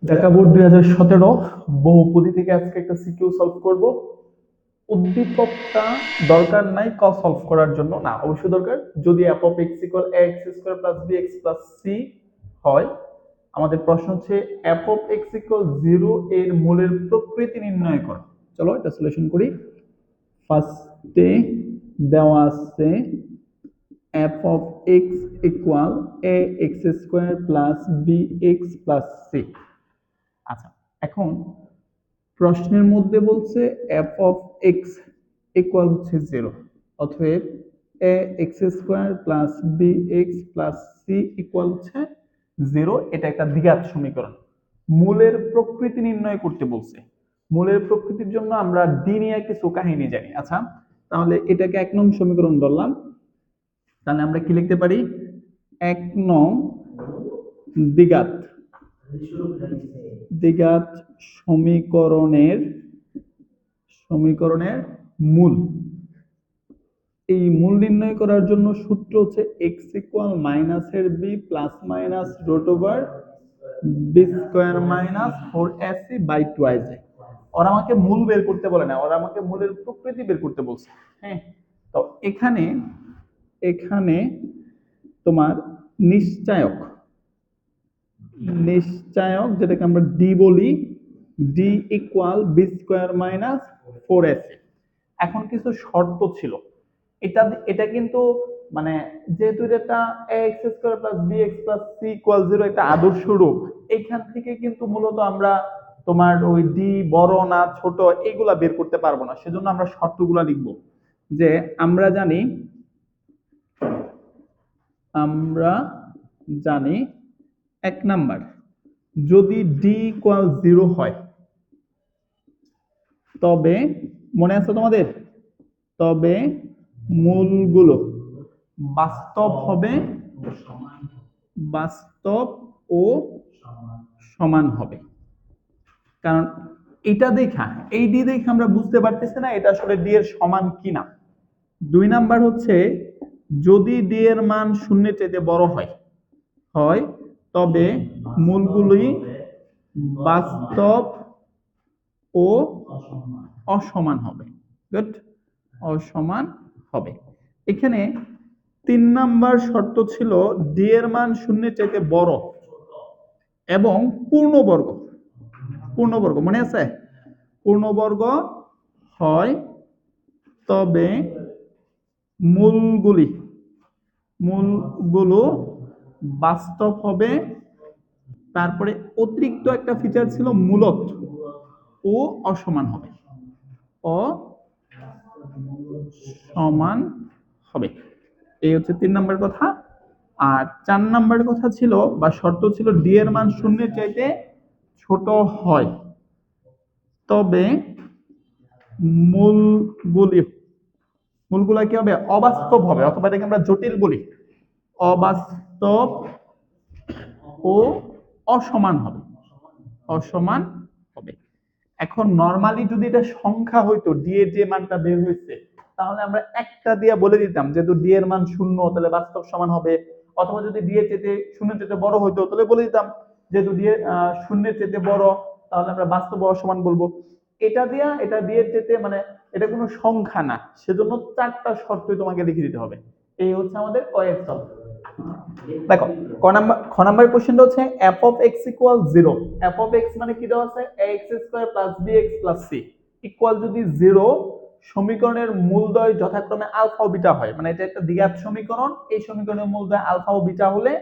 Dhaka board 2017 বহুপদী থেকে আজকে একটা সিকিউ সলভ করব। উদ্দীপকটা দরকার নাই ক সলভ করার জন্য, না অবশ্যই দরকার। যদি f of x equal ax square plus bx plus c হয়, আমাদের প্রশ্ন হচ্ছে f of x equal 0 এর মূলের প্রকৃতি নির্ণয় করো। চলো এটা সলিউশন করি। ফার্স্টে দেওয়া আছে f of x equal ax square plus bx plus c। আচ্ছা, এখন প্রশ্নের মধ্যে বলছে f of x ইকুয়াল হচ্ছে 0, অতএব ax square plus bx plus c equal হচ্ছে 0। এটা একটা দ্বিঘাত সমীকরণ। মূলের প্রকৃতি নির্ণয় করতে বলছে। মূলের প্রকৃতির জন্য আমরা ডি নিয়ে কিছু কাহিনী জানি। আচ্ছা, তাহলে এটাকে 1 নং সমীকরণ ধরলাম। তাহলে আমরা কি লিখতে পারি? 1 নং দ্বিঘাত দ্বিঘাত সমীকরণের মূল। এই মূল নির্ণয় করার জন্য সূত্র হচ্ছে x ইকুয়াল মাইনাস এর b plus minus root over b square minus 4ac by 2ac। ওরা আমাকে মূল বের করতে বলে না, ওরা আমাকে মূলের প্রকৃতি বের করতে বলছে। হ্যাঁ, তো এখানে এখানে তোমার নিশ্চায়ক নিশ্চায়ক যেটাকে আমরা ডি বলি, D equal B square minus 4ac। এখন কিছু শর্ত ছিল। এটা এটা কিন্তু মানে যেহেতু এটা ax square plus bx plus c equal 0 একটা আদর্শ রূপ, এইখান থেকে কিন্তু মূলত আমরা তোমার ওই ডি বড় না ছোট এগুলা বের করতে পারবো না। সেজন্য আমরা শর্তগুলা লিখব যে আমরা জানি 1 নাম্বার, যদি ডি ইকুয়াল 0 হয় তবে মনে আছে তোমাদের, তবে মূলগুলো বাস্তব হবে, বাস্তব ও সমান হবে। কারণ এটা দেখা, এই ডি দেখে আমরা বুঝতে পারতেছি না এটা আসলে ডি এর সমান কিনা। 2 নাম্বার হচ্ছে যদি ডি এর মান শূন্যের চাইতে বড় হয় তবে মূলগুলি বাস্তব ও অসমান হবে। গুড, অসমান হবে। এখানে 3 নাম্বার শর্ত ছিল ডি এর মান শূন্যের চাইতে বড় এবং পূর্ণবর্গ মনে আছে? পূর্ণবর্গ হয় তবে মূলগুলো বাস্তব হবে। তারপরে অতিরিক্ত একটা ফিচার ছিল মূলত ও অসমান হবে, অসমান হবে। এই হচ্ছে 3 নাম্বার কথা। আর 4 নাম্বার কথা ছিল বা শর্ত ছিল ডি এর মান শূন্যের চাইতে ছোট হয় তবে মূলগুলা কি হবে? অবাস্তব হবে, অথবা এটাকে আমরা জটিল বলি। অবাস্তব ও অসমান হবে, অসমান হবে। এখন নরমালি যদি এটা সংখ্যা হইতো, ডি এর যে মানটা বের হয়েছে, তাহলে আমরা একটা দিয়ে বলে দিতাম যেহেতু ডি এর মান 0 তাহলে বাস্তব সমান হবে। অথবা যদি ডি এর চেয়ে শূন্যের চেয়ে বড় হইতো তাহলে বলে দিতাম যেহেতু ডি এর শূন্যের চেয়ে বড়, তাহলে আমরা বাস্তব অসমান বলবো। এটা দিয়া এটা ডি এর চেয়ে মানে এটা কোনো সংখ্যা না, সেজন্য 4টা শর্তই তোমাকে লিখে দিতে হবে। এই হচ্ছে আমাদের কয়েক সলভ। দেখো, খ নাম্বার কোশ্চেনটা হচ্ছে f of x equal 0। f of x মানে কি দেওয়া আছে? ax square plus bx plus c equal যদি 0, সমীকরণের মূলদ্বয় যথাক্রমে আলফা ও বিটা হয়, মানে এটা একটা দ্বিঘাত সমীকরণ। এই সমীকরণের মূলদ্বয় আলফা ও বিটা হলে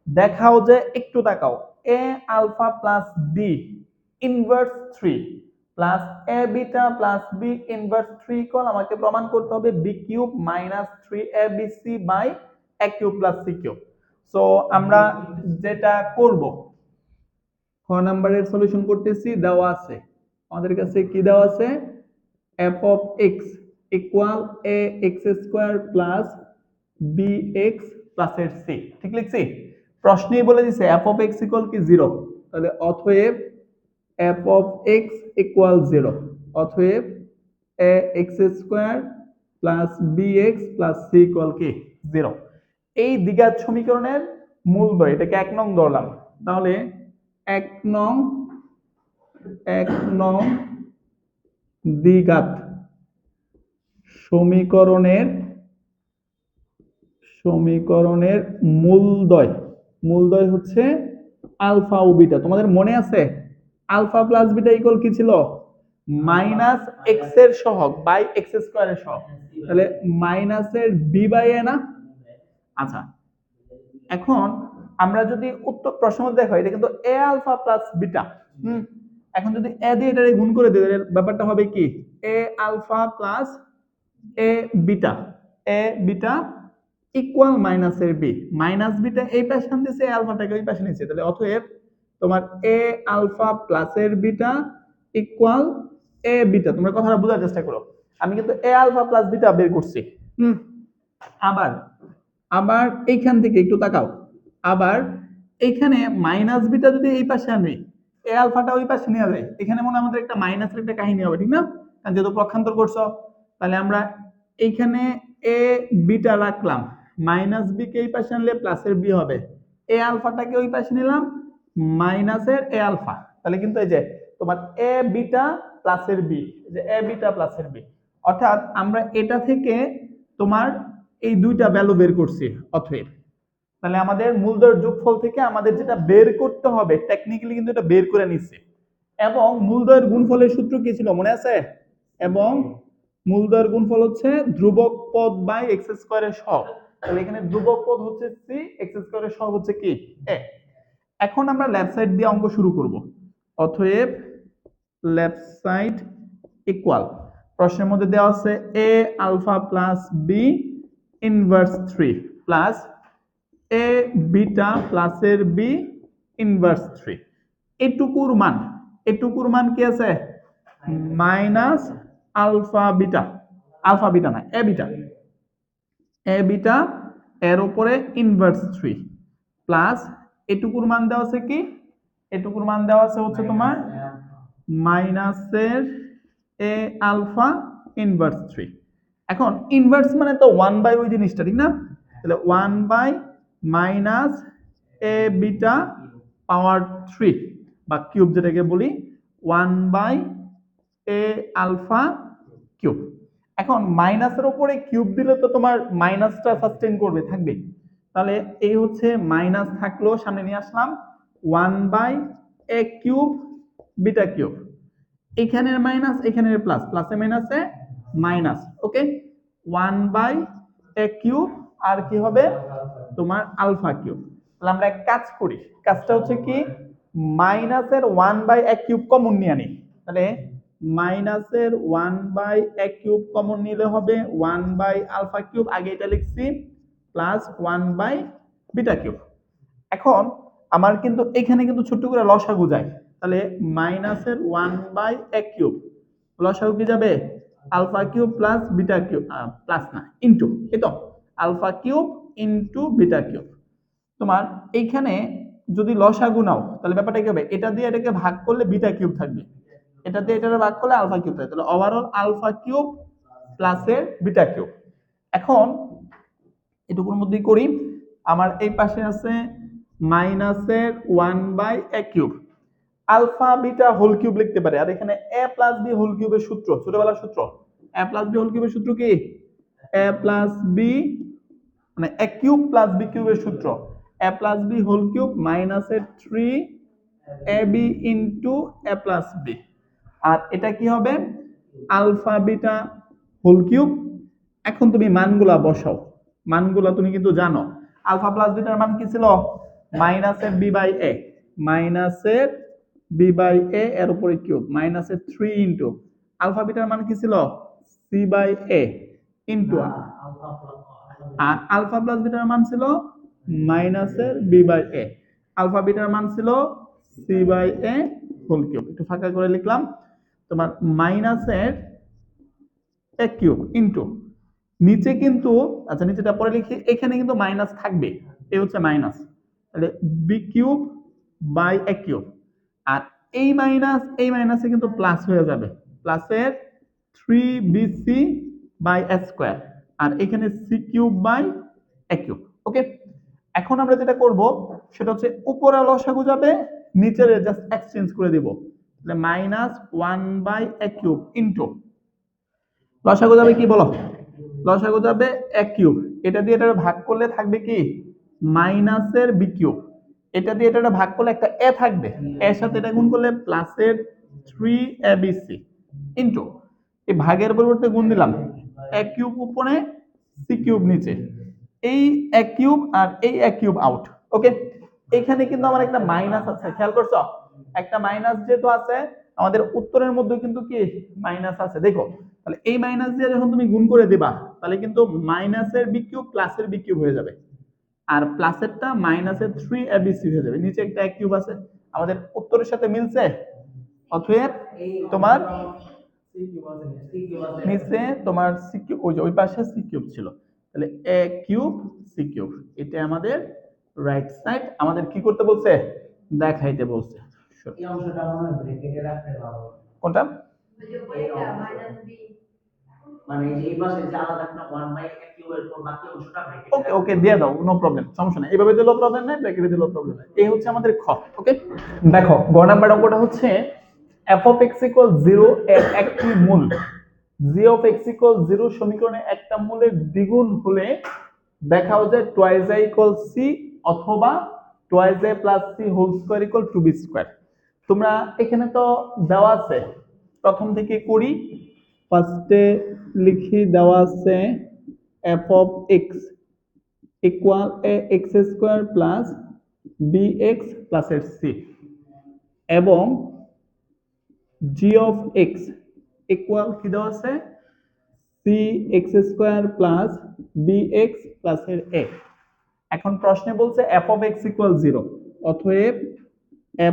দেখাও যে, একটু তাকাও, a alpha plus b inverse 3 plus a beta plus b inverse 3 equal আমাকে প্রমাণ করতে হবে b cube minus 3abc by a cube plus c cube. So আমরা যেটা করব, খ নাম্বারের সলিউশন করতেছি। দেওয়া আছে আমাদের কাছে, কি দেওয়া আছে? f of x equal ax square plus bx plus এর c। ঠিক লিখছি? প্রশ্নেই বলে দিছে f of x ইকুয়াল কি 0, তাহলে অতএব f of x ইকুয়াল 0, অতএব ax square plus bx plus c equal কি 0। এই দ্বিঘাত সমীকরণের মূলদ্বয়, এটাকে 1 নং ধরলাম। তাহলে 1 নং 1 নং দ্বিঘাত সমীকরণের মূলদ্বয় হচ্ছে আলফা ও বিটা। তোমাদের মনে আছে আলফা প্লাস বিটা ইকুয়াল কি ছিল? মাইনাস এক্স এর সহগ বাই এক্স স্কয়ারের সহগ। তাহলে মাইনাসের বি বাই এ না? আচ্ছা, এখন আমরা যদি উত্তর প্রশ্ন দেখো, এটা কিন্তু এ আলফা প্লাস বিটা। এখন যদি এ দিয়ে এটারে গুণ করে দিই, ব্যাপারটা হবে কি এ alpha plus a beta, A beta equal মাইনাসের বি। মাইনাস বিটা এই পাশে আনতেছে, এ আলফাটাকে ওই পাশে নিচ্ছে। তাহলে অতএব তোমার এ আলফা প্লাসের বিটা ইকুয়াল এ বিটা। তোমরা কথাটা বোঝার চেষ্টা করো। আমি কিন্তু এ আলফা প্লাস বিটা বের করছি। আবার আবার এইখান থেকে একটু তাকাও। আবার এইখানে মাইনাস বিটা যদি এই পাশে আনি, এ আলফাটা ওই পাশে নিয়ে যায়, এখানে মনে আমাদের একটা মাইনাসের একটা কাহিনী হবে, ঠিক না? কারণ যেহেতু পক্ষান্তর করছো, তাহলে আমরা এইখানে এ বিটা রাখলাম, মাইনাস বি কে এই পাশে আনলে প্লাসের বি হবে, এ আলফাটাকে ওই পাশে নিলাম, মাইনাসের এ আলফা। তাহলে কিন্তু এই যে তোমার এ বিটা প্লাসের বি, যে এ বিটা প্লাসের বি, অর্থাৎ আমরা এটা থেকে তোমার এই দুইটা ভ্যালু বের করছি। অতএব তাহলে আমাদের মূলদ্বয়ের যোগফল থেকে আমাদের যেটা বের করতে হবে, টেকনিক্যালি কিন্তু এটা বের করে নিচ্ছে। এবং মূলদ্বয়ের গুণফলের সূত্র কি ছিল মনে আছে? এবং মূলদ্বয়ের গুণফল হচ্ছে ধ্রুবক পদ বাই এক্স স্কয়ারের সহগ। তাহলে এখানে ধ্রুবক পদ হচ্ছে সি, এক্স স্কয়ারের সহগ হচ্ছে কি এ। এখন আমরা লেফট সাইড দিয়ে অঙ্ক শুরু করব। অতএব লেফট সাইড ইকুয়াল, প্রশ্নের মধ্যে দেওয়া আছে a alpha plus b inverse 3 plus a beta প্লাসের বি ইনভার্স 3। এটুকুর মান কি আছে? Minus alpha beta, alpha beta না এ বিটা এর উপরে ইনভার্স 3 প্লাস এটুকুর মান দেওয়া আছে কি? এটুকুর মান দেওয়া আছে হচ্ছে তোমার মাইনাসের এ আলফা ইনভার্স 3। এখন ইনভার্স মানে তো 1 বাই ওই জিনিসটা, ঠিক না? তাহলে 1 বাই মাইনাস এ বিটা পাওয়ার 3 বা কিউব যেটাকে বলি, 1 বাই এ আলফা কিউব। এখন মাইনাসের উপরে কিউব দিলে তো তোমার মাইনাসটা সাস্টেইন করবে, থাকবে। তাহলে এই হচ্ছে মাইনাস থাকলো, সামনে নিয়ে আসলাম 1 by A cube beta cube. এখানের মাইনাস এখানের প্লাস, প্লাসে মাইনাসে minus, okay. 1 by A cube আর কি হবে তোমার আলফা কিউব। তাহলে আমরা এক কাজ করি, কাজটা হচ্ছে কি মাইনাসের 1 বাই এ কিউব কমন নিয়ে আনি। তাহলে মাইনাসের 1 বাই এ কিউব কমন নিলে হবে 1 বাই আলফা কিউব, আগে এটা লিখছি, প্লাস 1 বাই বিটা কিউব। এখন আমার কিন্তু এখানে কিন্তু ছোট্ট করে লসাগু যায়, তাহলে মাইনাসের 1 বাই এ কিউব লসাগু কি যাবে alpha cube plus beta cube, plus না ইনটু, এই তো alpha cube into beta cube. তোমার এইখানে যদি লসাগু নাও তাহলে ব্যাপারটা কি হবে, এটা দিয়ে এটাকে ভাগ করলে বিটা কিউব থাকবে, এটা দিয়ে এটাকে ভাগ করলে আলফা কিউব থাকবে। তাহলে ওভারঅল আলফা কিউব প্লাসের বিটা কিউব। এখন এটুকুর মধ্যেই করি, আমার এই পাশে আছে মাইনাসের 1 by A cube, alpha beta whole cube লিখতে পারে। আর এখানে এ প্লাস বি হোল কিউবের সূত্র, ছোটবেলার সূত্র, এ প্লাস বি হোল কিউবের সূত্র কি এ প্লাস বি মানে এ কিউব প্লাস বি কিউবের সূত্র, এ প্লাস বি হোল কিউব মাইনাসের 3 A B into a plus B. আর এটা কি হবে আলফা বিটা হোল কিউব। এখন তুমি মানগুলা বসাও, মানগুলা তুমি কিন্তু জানো আলফা প্লাস বিটার মান কি ছিল মাইনাসের বি বাই এ, মাইনাসের বি বাই এ এর উপরে কিউব মাইনাসের 3 ইনটু আলফা বিটার মান কি ছিল সি বাই এ ইনটু, আর আলফা প্লাস বিটার মান ছিল মাইনাসের বি বাই এ, আলফা বিটার মান ছিল C by A whole cube. একটু ফাঁকা করে লিখলাম তোমার মাইনাসের এ কিউব ইনটু নিচে কিন্তু, আচ্ছা নিচেটা পরে লিখি, এখানে কিন্তু মাইনাস থাকবে, এই হচ্ছে মাইনাস, তাহলে b cube by A cube. আর এই মাইনাসে কিন্তু প্লাস হয়ে যাবে, প্লাসের 3bc বাই এ স্কয়ার, আর এখানে c cube by A cube, okay. এখন আমরা যেটা করব সেটা হচ্ছে উপরে লসাগু যাবে, নিচের জাস্ট এক্সচেঞ্জ করে দিব, তাহলে -1/a³ ইনটু লসাগু যাবে কি বলো, লসাগু যাবে a³ এটা দিয়ে এটা ভাগ করলে থাকবে কি মাইনাসের b³ এটা দিয়ে এটা ভাগ করলে একটা a থাকবে, এর সাথে এটা গুণ করলে প্লাসের 3abc ইনটু এই ভাগের পরিবর্তে গুণ দিলাম a³ উপরে c³ নিচে, এই a³ আর এই a³ আউট। ওকে, এখানে কিন্তু আমার একটা মাইনাস আছে, খেয়াল করছো একটা মাইনাস যেহেতু আছে আমাদের উত্তরের মধ্যে কিন্তু কি মাইনাস আছে দেখো, তাহলে এই মাইনাস দিয়ে যখন তুমি গুণ করে দিবা তাহলে কিন্তু মাইনাসের b³ প্লাসের b³ হয়ে যাবে, আর প্লাসেরটা মাইনাসের 3abc হয়ে যাবে, নিচে একটা a³ আছে আমাদের উত্তরের সাথে মিলছে। অতএব তোমার নিচে তোমার c³ ওই পাশে c³ ছিল, তাহলে a³ c³ এটা আমাদের রাইট সাইড। আমাদের কি করতে বলছে, দেখাইতে বলছে। এই অংশটা আমরা ব্র্যাকেটে রাখতে পারবো কোনটা, মানে এই পাশে যে আলাদা একটা 1/a³ এর পর বাকি অংশটা ব্র্যাকেটে ওকে ওকে দিয়ে দাও, নো প্রবলেম, সমস্যা নাই, এইভাবে দিলেও প্রবলেম নাই, ব্র্যাকেটে দিলেও প্রবলেম নাই। এই হচ্ছে আমাদের খ। ওকে, দেখো গ নাম্বার অঙ্কটা হচ্ছে f of x equals 0 এর একটি মূল g of x equals 0 সমীকরণে একটা মূলের দ্বিগুণ হলে দেখাও যে twice a equals c অথবা twice a plus c whole square equal 2b square। তোমরা এখানে তো দেওয়া আছে, প্রথম থেকে করি, ফার্স্টে লিখি দেওয়া আছে f of x equal a x square plus bx plus এর c এবং g of x equal কি দেওয়া আছে cx square plus bx plus এর a। এখন প্রশ্নে বলছে f of x equal 0, অতএব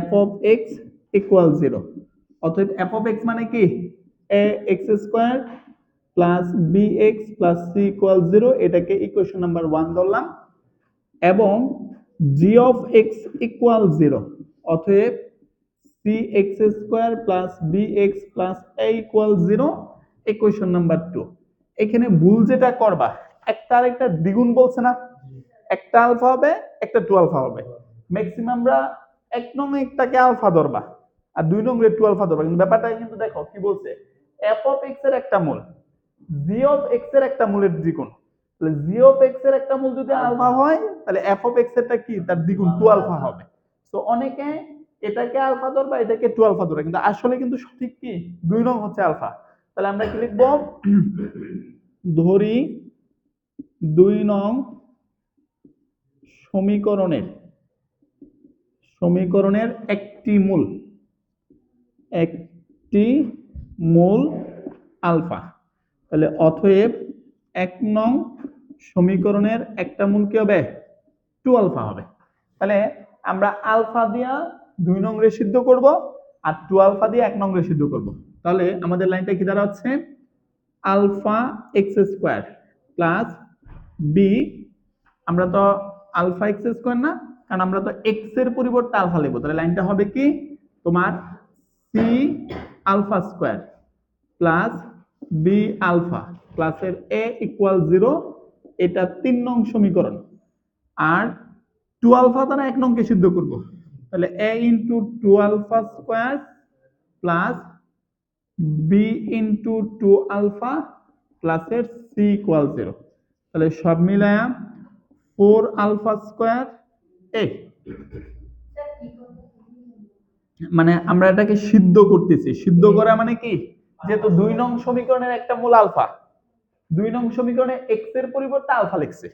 f of x equal 0, অতএব f of x মানে কি ax square plus bx plus c equal 0, এটাকে ইকুয়েশন নাম্বার 1 ধরলাম, এবং g of x equal 0, অতএব cx square plus bx plus a equal 0, equation number 2। এখানে ভুল যেটা করবা, একটা আরেকটা দ্বিগুণ বলছে না, একটা আলফা হবে একটা 2 আলফা হবে, ম্যাক্সিমাম আমরা এক নং একটাকে আলফা ধরবা আর 2 নং এর 2 আলফা ধরবা, কিন্তু ব্যাপারটা কিন্তু দেখো কি বলছে, f of x এর একটা মূল g of x এর একটা মূলের দ্বিগুণ, তাহলে g of x এর একটা মূল যদি আলফা হয় তাহলে f of x এরটা কি তার দ্বিগুণ 2 আলফা হবে। তো অনেকে এটাকে আলফা ধরবা এটাকে 2 আলফা ধরে, কিন্তু আসলে কিন্তু সঠিক কি 2 নং হচ্ছে আলফা। তাহলে আমরা কি লিখব, ধরি 2 নং সমীকরণের একটি মূল আলফা, তাহলে অতএব 1 নং সমীকরণের একটা মূল কি হবে 2 আলফা হবে। তাহলে আমরা আলফা দিয়া 2 নং রে সিদ্ধ করব আর 2 আলফা দিয়ে 1 নং রে সিদ্ধ করব, তাহলে আমাদের লাইনটা কি দাঁড়াচ্ছে alpha x square plus B, আমরা তো আলফা এক্স স্কয়ার না, কারণ আমরা তো এক্স এর পরিবর্তে আলফা লিখব, তাহলে লাইনটা হবে কি তোমার C alpha square plus B alpha plus এর এ ইকুয়াল 0, এটা 3 নং সমীকরণ, আর 2 আলফা দ্বারা 1 নং কে সিদ্ধ করব, তাহলে a into 2 alpha square plus B into 2 alpha plus এর সি ইকুয়াল 0, তাহলে সব মিলায়া 4 আলফা স্কয়ার এ, মানে আমরা এটাকে সিদ্ধ করতেছি, সিদ্ধ করা মানে কি যেহেতু 2 নং সমীকরণের একটা মূল আলফা, 2 নং সমীকরণে x এর পরিবর্তে আলফা লিখছে,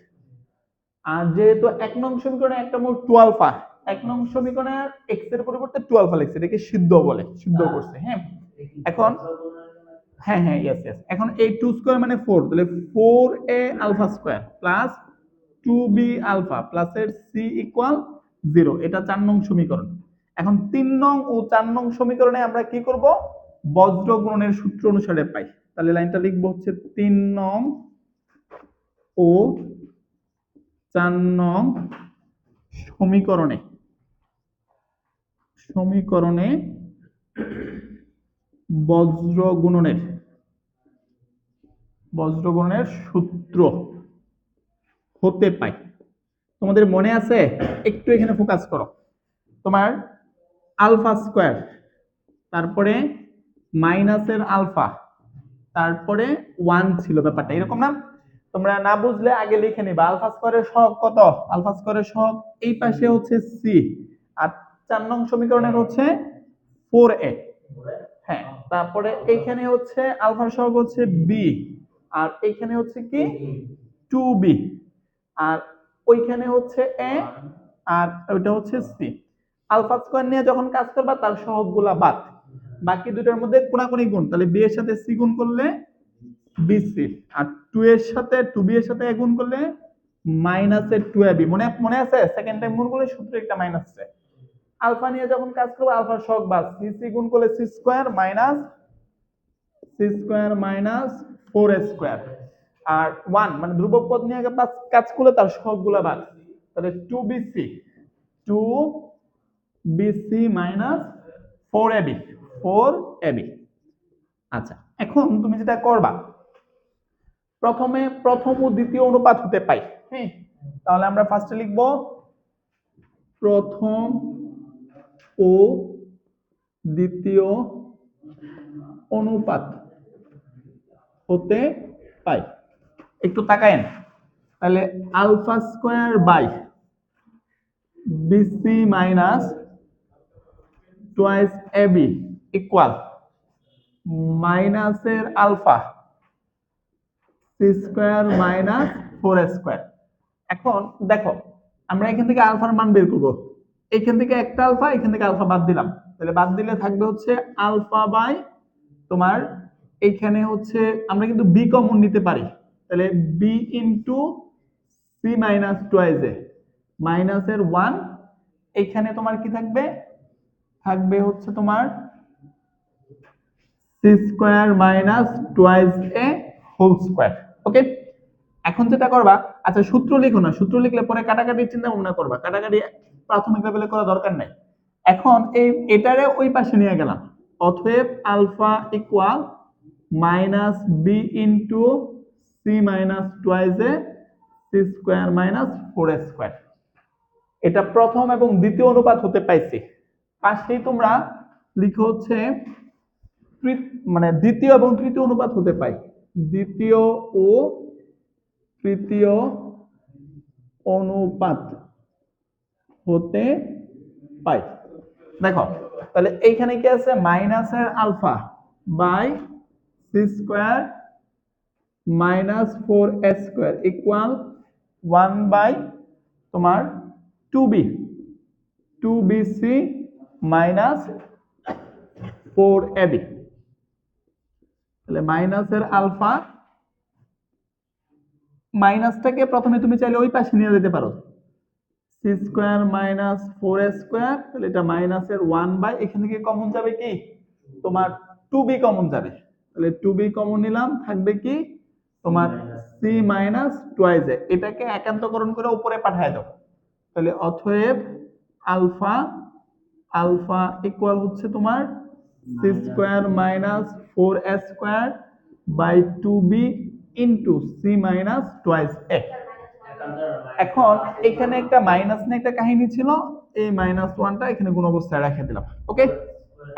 আর যেহেতু 1 নং সমীকরণে একটা মূল 2 আলফা, 1 নং সমীকরণে x এর পরিবর্তে 2 আলফা লিখছে, এটাকে সিদ্ধ বলে, সিদ্ধ করছে। হ্যাঁ, এখন হ্যাঁ হ্যাঁ ইয়েস ইয়েস, এখন এই 2 স্কয়ার মানে 4, তাহলে 4a alpha square plus 2b alpha plus এর c ইকুয়াল 0, এটা 4 নং সমীকরণ। এখন 3 নং ও 4 নং সমীকরণে আমরা কি করব, বজ্র গুণনের সূত্র অনুসারে পাই, তাহলে লাইনটা লিখবো হচ্ছে 3 নং ও 4 নং সমীকরণে বজ্র গুণনের সূত্র হতে পাই। তোমাদের মনে আছে, একটু এখানে ফোকাস করো, তোমার আলফা স্কয়ার তারপরে মাইনাসের আলফা, তারপরে 1 ছিল ব্যাপারটা এরকম না। তোমরা না বুঝলে আগে লিখে নিবা আলফা স্কয়ারের সহগ কত, আলফা স্কয়ারের সহগ এই পাশে হচ্ছে সি, আর 4 নং সমীকরণের হচ্ছে 4a। হ্যাঁ, তারপরে এইখানে হচ্ছে আলফার সহগ হচ্ছে বি, আর এইখানে হচ্ছে কি 2b, আর ওইখানে হচ্ছে এ, আর ওইটা হচ্ছে সি। আলফা স্কয়ার নিয়ে যখন কাজ করবা তার সহগগুলা বাদ, বাকি দুটোর মধ্যে কোনাকুনি গুণ, তাহলে বি এর সাথে সি গুণ করলে বিসি, আর 2 এর সাথে 2b এর সাথে গুণ করলে মাইনাসের 2ab। মনে মনে আছে সেকেন্ড টাইম গুণ করলে সূত্রে একটা মাইনাস আছে। আলফা নিয়ে যখন কাজ করব আলফার সহগ বাদ, সি সি গুণ করলে c square minus 4a square, আর 1 মানে ধ্রুবক পদ নিয়ে কাজ করলে তার সহগগুলো বাদ, তাহলে 2bc মাইনাস 4ab। আচ্ছা, এখন তুমি যেটা করবা প্রথমে প্রথম ও দ্বিতীয় অনুপাত হতে পাই। হ্যাঁ, তাহলে আমরা ফার্স্টে লিখব প্রথম ও দ্বিতীয় অনুপাত হতে পাই। একটু তাকায়েন, তাহলে alpha square by bc minus twice ab equal মাইনাসের alpha c square minus 4a square. এখন দেখো আমরা এখান থেকে আলফার মান বের করব, এখান থেকে একটা আলফা, এখান থেকে আলফা বাদ দিলাম, তাহলে বাদ দিলে থাকবে হচ্ছে আলফা বাই তোমার এখানে হচ্ছে আমরা কিন্তু বি কমন নিতে পারি, তাহলে b into c minus twice a মাইনাসের 1, এখানে তোমার কি থাকবে, থাকবে হচ্ছে তোমার c square minus twice a whole square. Okay, এখন যেটা করবা, আচ্ছা সূত্র লিখো না, সূত্র লিখলে পরে কাটাকাটির চিন্তা ভাবনা করবা, কাটাকাটি প্রাথমিক লেভেলে করা দরকার নাই। এখন এই এটারে ওই পাশে নিয়ে গেলাম, অতএব alpha equal minus B into C minus twice A C square minus 4a square. এটা প্রথম এবং দ্বিতীয় অনুপাত হতে পাইছি। পাশেই তোমরা লিখো হচ্ছে মানে দ্বিতীয় এবং তৃতীয় অনুপাত হতে পাই, দ্বিতীয় ও তৃতীয় অনুপাত হতে পাই। দেখো তাহলে এইখানে কি আছে, মাইনাসের alpha by C square minus 4a square equal 1 by তোমার 2bc মাইনাস 4ab। তাহলে মাইনাসের আলফা, মাইনাসটাকে প্রথমে তুমি চাইলে ওই পাশে নিয়ে যেতে পারো, C square minus 4a square, তাহলে এটা মাইনাসের 1 বাই এখান থেকে কমন যাবে কি তোমার 2b কমন যাবে, তাহলে 2b কমন নিলাম, থাকবে কি তোমার সি মাইনাস টুয়াইস এ, এটাকে একান্তকরণ করে উপরে পাঠিয়ে দাও, তাহলে অতএব আলফা আলফা ইকুয়াল হচ্ছে তোমার c square minus 4a square by 2b into c minus twice a. এখন এখানে একটা মাইনাস নিয়ে একটা কাহিনী ছিল, এই মাইনাস 1টা এখানে গুণ অবস্থায় রেখে দিলাম। ওকে,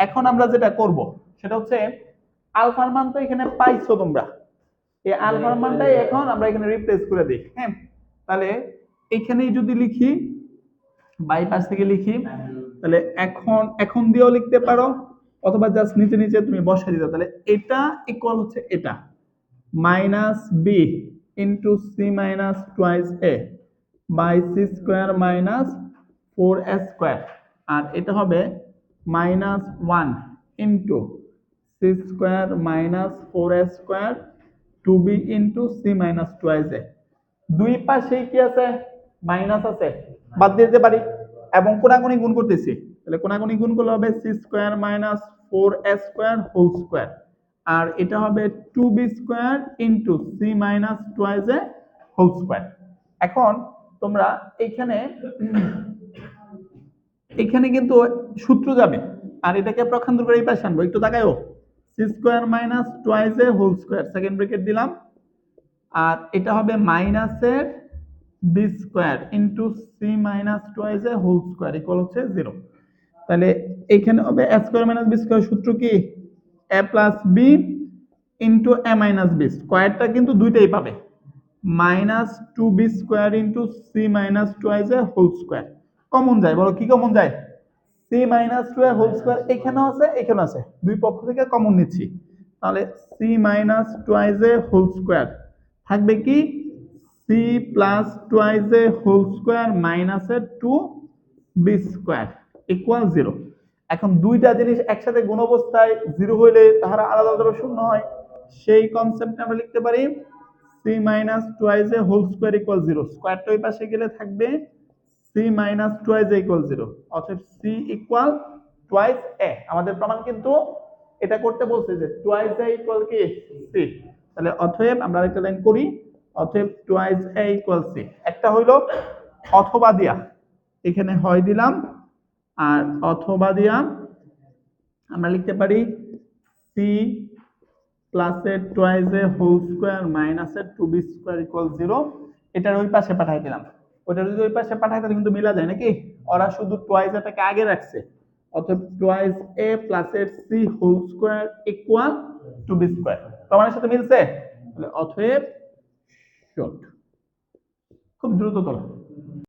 এখন আমরা যেটা করব সেটা হচ্ছে আলফার মান তো এখানে পাইছো তোমরা, এই আলফার মানটাই এখন আমরা এখানে রিপ্লেস করে দিই। হ্যাঁ, তাহলে এখানেই যদি লিখি বাইপাস থেকে লিখি, তাহলে এখন দিয়েও লিখতে পারো, অথবা জাস্ট নিচে নিচে তুমি বসাই দিতে, তাহলে এটা ইকুয়াল হচ্ছে এটা minus B into C minus twice a by c square minus 4a square, আর এটা হবে minus 1 into c square minus 4a square 2b into C minus twice a. দুই পাশে কি আছে, মাইনাস আছে, বাদ দিতে পারি, এবং কোনাকুনি গুণ করতেছি, তাহলে কোনাকুনি গুণ করলে হবে c square minus 4a square whole square, আর এটা হবে 2b square into C minus twice a whole square. এখন তোমরা এখানে কিন্তু সূত্র যাবে, আর এটাকে প্রখান্তর করে এই পাশে আনবো, একটু তাকায়ও, c square minus twice a whole square second bracket দিলাম, আর এটা হবে মাইনাসের b square into C minus twice a whole square equal হচ্ছে 0। তাহলে এখানে হবে a square minus b square, সূত্র কি a plus b into a minus b, স্কয়ারটা কিন্তু দুইটাই পাবে, minus two B square into C minus twice এ হোল স্কোয়ার। কমন যায়, বলো কি কমন যায়? সি মাইনাস টু এ হোল স্কোয়ার এখানেও আছে এখানেও আছে, দুই পক্ষ থেকে কমন নিচ্ছি, তাহলে সি মাইনাস টোয়াইজ এ হোল স্কোয়ার থাকবে কি C plus twice A whole square minus A two B square equal zero. এখন দুইটা জিনিস একসাথে গুণ অবস্থায় জিরো হইলে তাহারা আলাদা আলাদা শূন্য হয়, সেই কনসেপ্টে আমরা লিখতে পারি সি মাইনাস টোয়াইজ এ হোল স্কোয়ার ইকুয়াল জিরো, স্কোয়ারটা ওই পাশে গেলে থাকবে C minus twice A equal zero, অর্থাৎ সি ইকুয়াল টোয়াইজ এ। আমাদের প্রমাণ কিন্তু এটা করতে বলছে যে টোয়াইজ এ ইকুয়াল কি সি, তাহলে অতএব আমরা আরেকটা লাইন করি, অতএব টোয়াইজ এ ইকুয়াল সি। একটা হইলো অথবা দিয়া, এখানে হয় দিলাম আর অথবা দিয়া আমরা লিখতে পারি C plus A twice A whole square minus A two B square equal zero, এটার ওই পাশে পাঠাই দিলাম। ওটা যদি ওই পাশে পাঠাই তাহলে কিন্তু মিলা যায় নাকি, ওরা শুধু টোয়াইজ এটাকে আগে রাখছে, অতএব twice A plus A C whole square equal two B square, প্রমাণের সাথে মিলছে, তাহলে অতএব শর্ট। খুব দ্রুত করো।